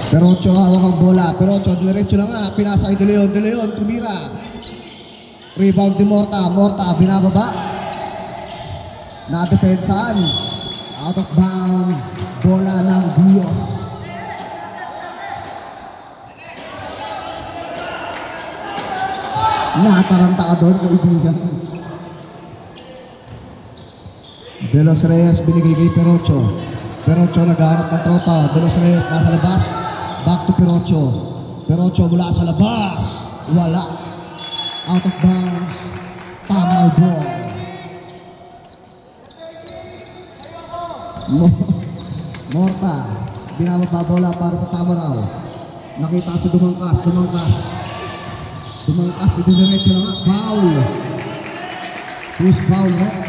Perocho hawak ang bola. Perocho, diretso lang nga. Pinasa ay De Leon. De Leon, tumira. Rebound di Morta. Morta, binababa. Nadepensahan. Out of bounds. Bola ng Dios. Nataranta ka doon, kaibigan. De Los Reyes binigay kay Perocho. Perocho naghahanap ng tropa. De Los Reyes nasa labas. Back to Perocho. Perocho mula sa labas. Wala. Out of bounds. Tama ang ball. Morta. Binababa bola para sa Tamaraw. Nakita si Dumangkas. Dumangkas. Dumangkas. Ididiretso na nga. Foul. Who's foul, right?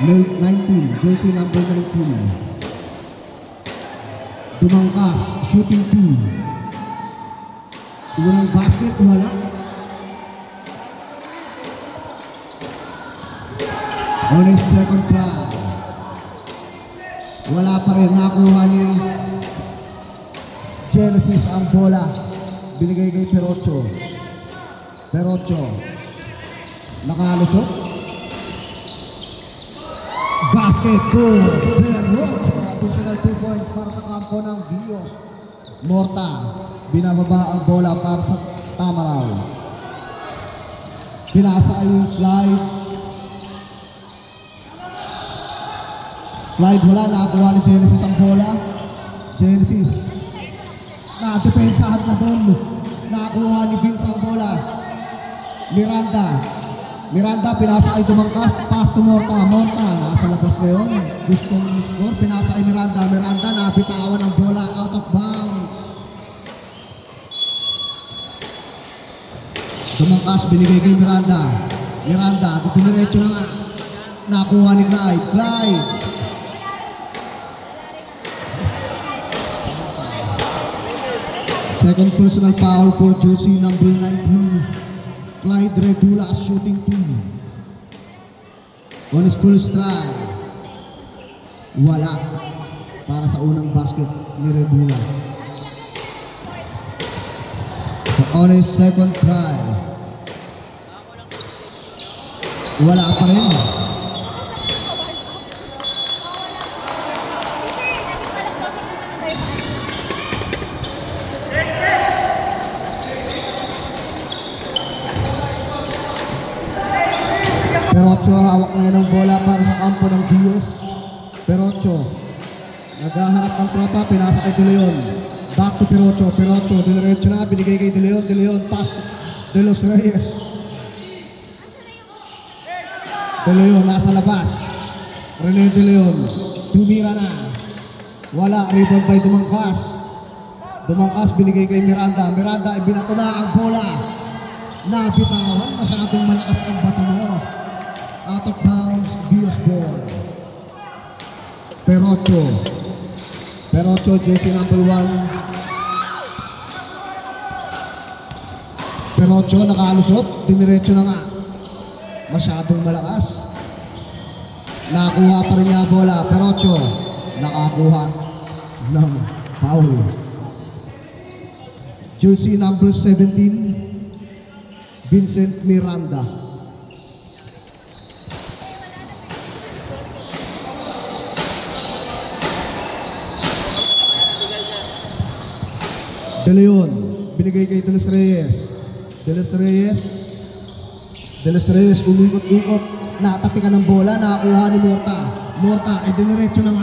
19, jersey number 19. Dumangkas, shooting 2. Unang basket, wala. On his second try. Wala pa rin, nakuha ni Genesis ang bola. Binigay kay Perocho. Perocho. Nakalusot. Basket goal. Perocho. Additional 2 points para sa kampo ng Dios. Morta. Binababa ang bola para sa Tamaraw. Pinasa ay Clyde. Clyde wala. Nakakuha ni Genesis ang bola. Genesis. Na-depensahan na doon. Nakakuha ni Vince ang bola. Miranda, pinasa ay Dumangkas, pass to Morta. Morta, nasa labas ngayon. Gustong score, pinasa ay Miranda. Miranda, nabitawan ang bola, out of bounds. Dumangkas, binigay kay Miranda. Miranda, diniretso na nga. Nakuha ni Clyde. Clyde. Second personal foul for jersey number 19. Clyde Rebula shooting 2. On his full stride. Wala. Para sa unang basket ni Rebula. On his second try. Wala pa rin. Perocho hawak ngayon ng bola para sa kampo ng Dios. Perocho naghahanap ng tropa, pinasa kay De Leon. Back to Perocho. Perocho, diretso na, binigay kay De Leon. De Leon, pass De Los Reyes. De Leon nasa labas. Rene De Leon, tumira na. Wala, rebound by Dumangkas. Dumangkas binigay kay Miranda. Miranda, ibinato na ang bola. Nabitawan, masyadong malakas ang bato mo. Out of bounds, Dios ball. Perocho. Perocho, jersey number 1. Perocho, nakalusot. Diniretso na nga. Masyadong malakas. Nakakuha pa rin niya bola. Perocho, nakakuha ng foul. Jersey number 17, Vincent Miranda. De Leon, binigay kay De Los Reyes. De Los Reyes, umikot-ikot. Natapikan ng bola, nakakuha ni Morta. Morta, ay diniretso ng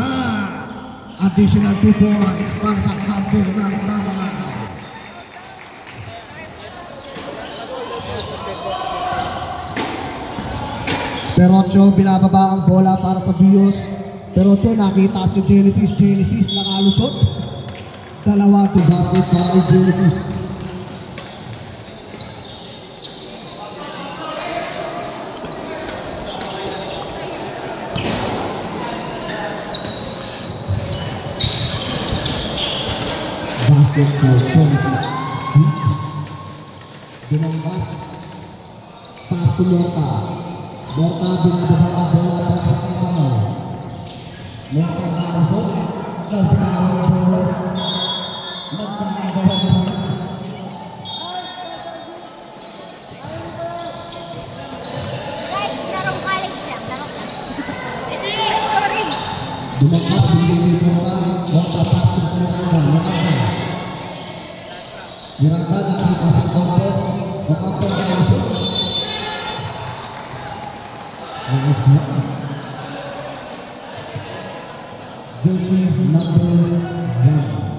additional 2 points para sa kampo ng Tamaraw. Perocho, binababa ang bola para sa Dios. Perocho, nakita si Genesis. Genesis, nakalusot. Dalawa to basket para kay Genesis. Basket for Genesis. Dumangkas. Pass to Morta. Morta, binababa ang bola para sa Tamaraw. Dumangkas, binigay kay Miranda. Wala pasok kay Miranda. Miranda nakita sa counter. Counter na iso. Ayos na. Jersey number 1.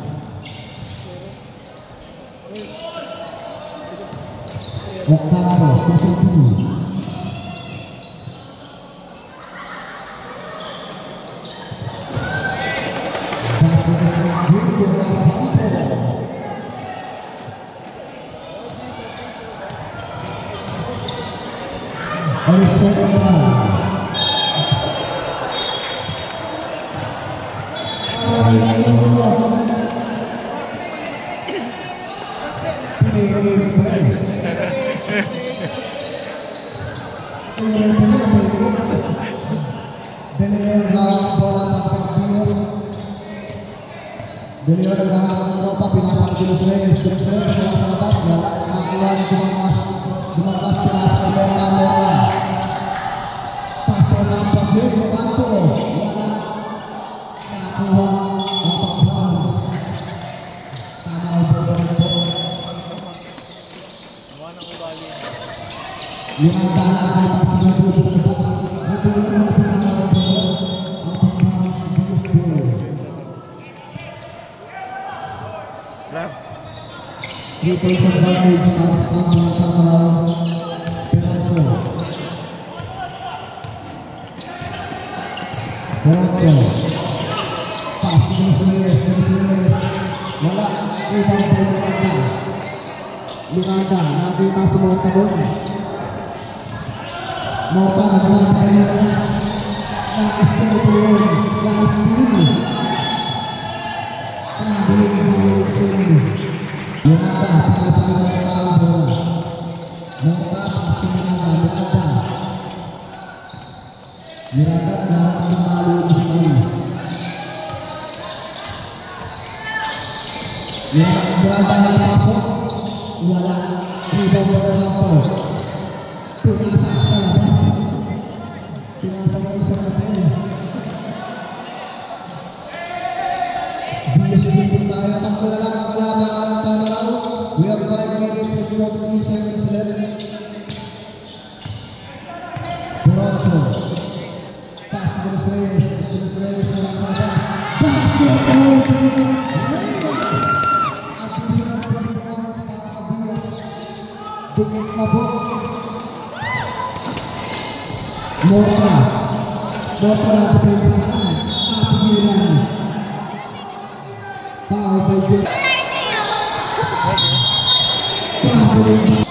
Octavio, station 2.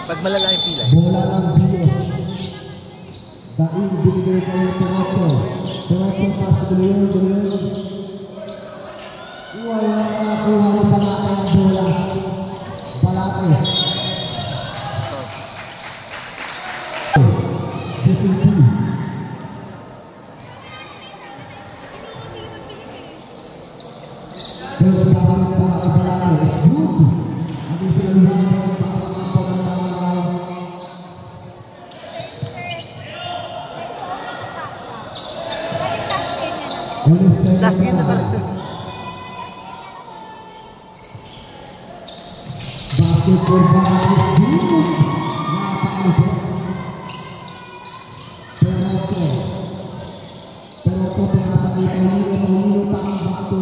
Pag malala yung pila. Bola ng Bios. Daing binigay kayo Toronto. Toronto pass to Leon. Wala nakuha ni Balate ang bola. Balate. CCP. Terus pasang para ke Balate. Good. Habis itu last game na talaga. Bakit po ba dito? Pero pinasa ito nilo tang bakto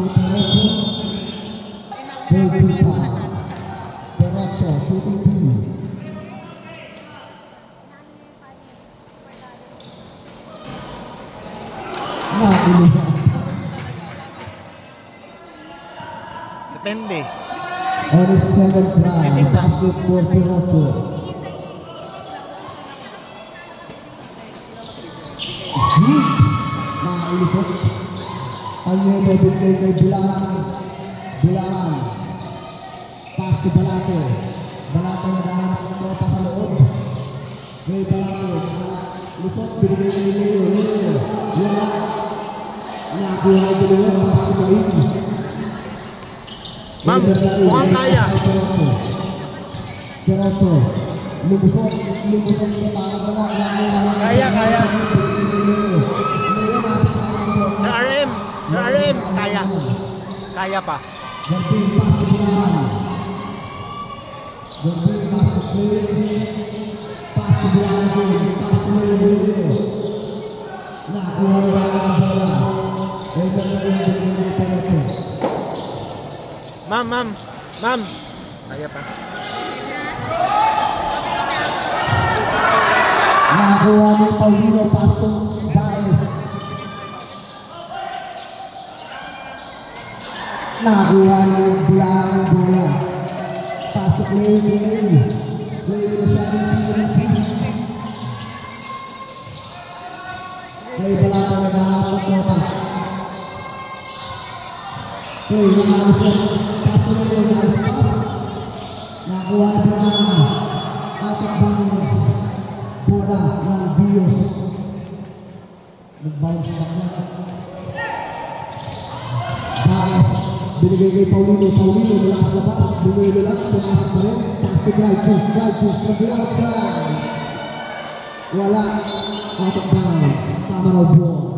Perocho shooting team. Depende. On his seventh try, basket for Perocho. Nakailipot. Panyelo binigay kay Bilangan. Pass to Balate. Balate naghahanap ng tropa sa loob. Kay Balate. Lusot, binigay kay Leo. Wala. Nakuha kay Leo. Pass to Balate. Ma'am, mukhang kaya. Perocho. Lumusot sa tangan na. Kaya. Sa RM. Kaya pa. Garbin pass to Bulahan. Garbin pass to Clay. Pass to Bulahan again. Pass to Clay. Nakuha na ang bola. Ma'am. Kaya pa. Nakuha ni Paulino, pass to Baez. Nakuha ni Bulahan ang bola. Pass to Clay. Clay Balata naghahanap ng bola. Clay lumalas ng pass to Clay. Nakuha ni Bulahan. Ating bola ng Bios. Nag-bounce back na. Baez. Binigay kay Paulino. Mula sa labas. Binigay lang. Pinasok pa rin. Pass to drive push. From the outside. Wala. Ating bounce. Tama na po.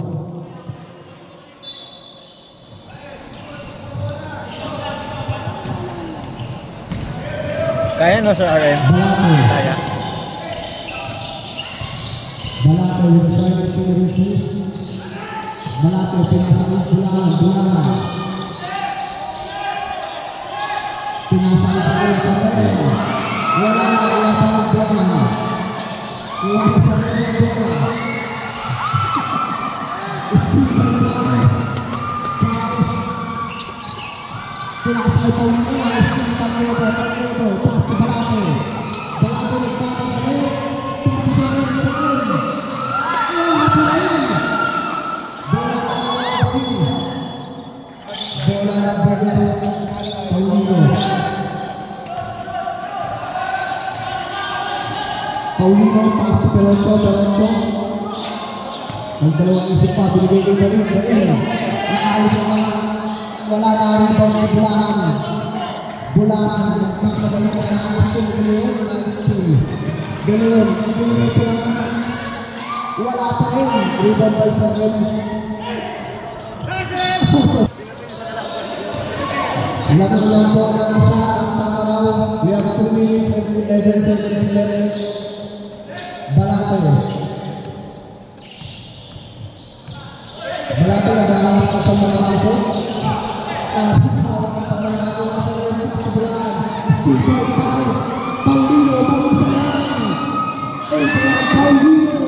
Kaya no, Sir RM? Balate. Kaya. Balate yung service series. Balate pinasakit Bulahan. Pinasakit sa rin. Wala pa ng bola. Iwan sa rin ng bola. Pinasakit pa yung bola. Pagkito. Pass to Balate. Balate nagpapagalit. Pass to Balate. Wala pa rin. Bola ng Bernes. Paulino, pass to Peroncho. Ang dalawang isip pa, binigay kay Darin. Nakaalis ang mga wala na rin pa ng Bulahan. Magpapagalit na nakaalis ko. Ganoon, wala pa rin. Rebound by Sarren. Lakas lang po ang isa ang Tamaraw. We have 2 minutes and 11 seconds left. Balate. Balate, naghahanap ka sa mga kaso. Hawak ka pa mga ako sa lalim sa Bulahan. Super pass. Paulino, pag-isahan. Paulino.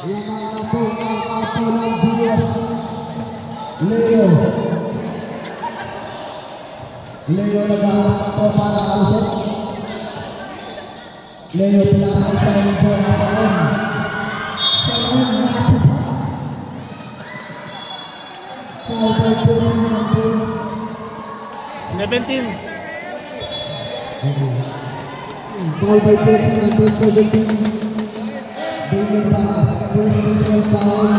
Yan ang po ang apo ng Bios. Leo naghahanap ako para kalusot. Leo pinasakit sa ng bola sa rin. Sa rin napupa. Foul by Jason ng bola. 17. Foul by Jason ng bola 17. Billion Banas. Personal foul.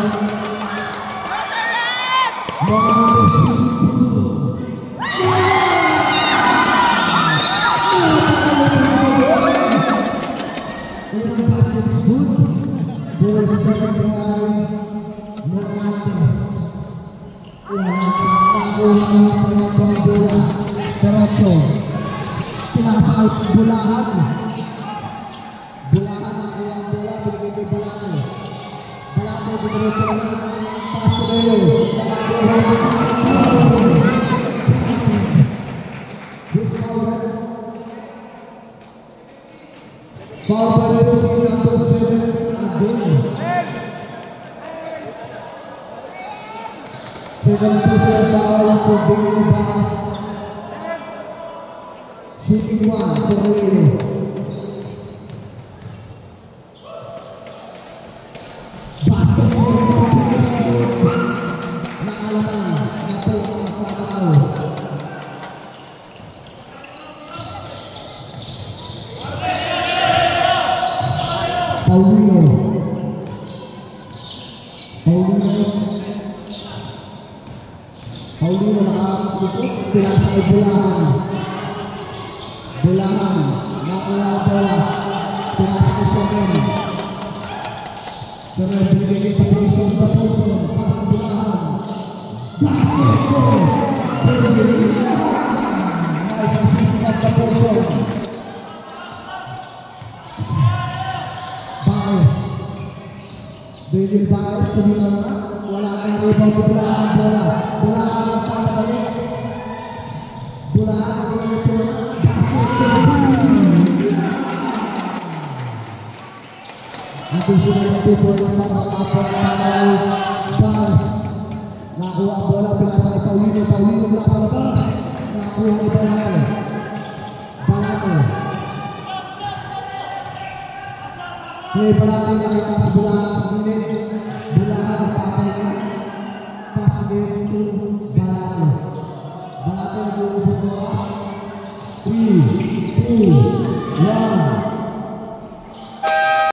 Bulahan ang kayang bola, binigay kay Balate. Balate, diretso lang pass to Leo. Foul by Leo, number 7 again. 7% foul for Billion Banas. Shooting 1 for Leo. Paulino nakakapikot, pinasa kay Bulahan, nakuha bola, pinasa kay Sarren. Sarren, binigay kay Paulino, pass to Bulahan. David Baez kemudian wala ang rebound bola ang pabalik bola ang Nanti sudah bertipur sama kapal Baez nakuha ang bola pinasa ni Paulino nasa labas nakuha ni Balate Play Balate nakita sa bola bola ang papay pass game to Balate nag-uubos bola 3, 2, 1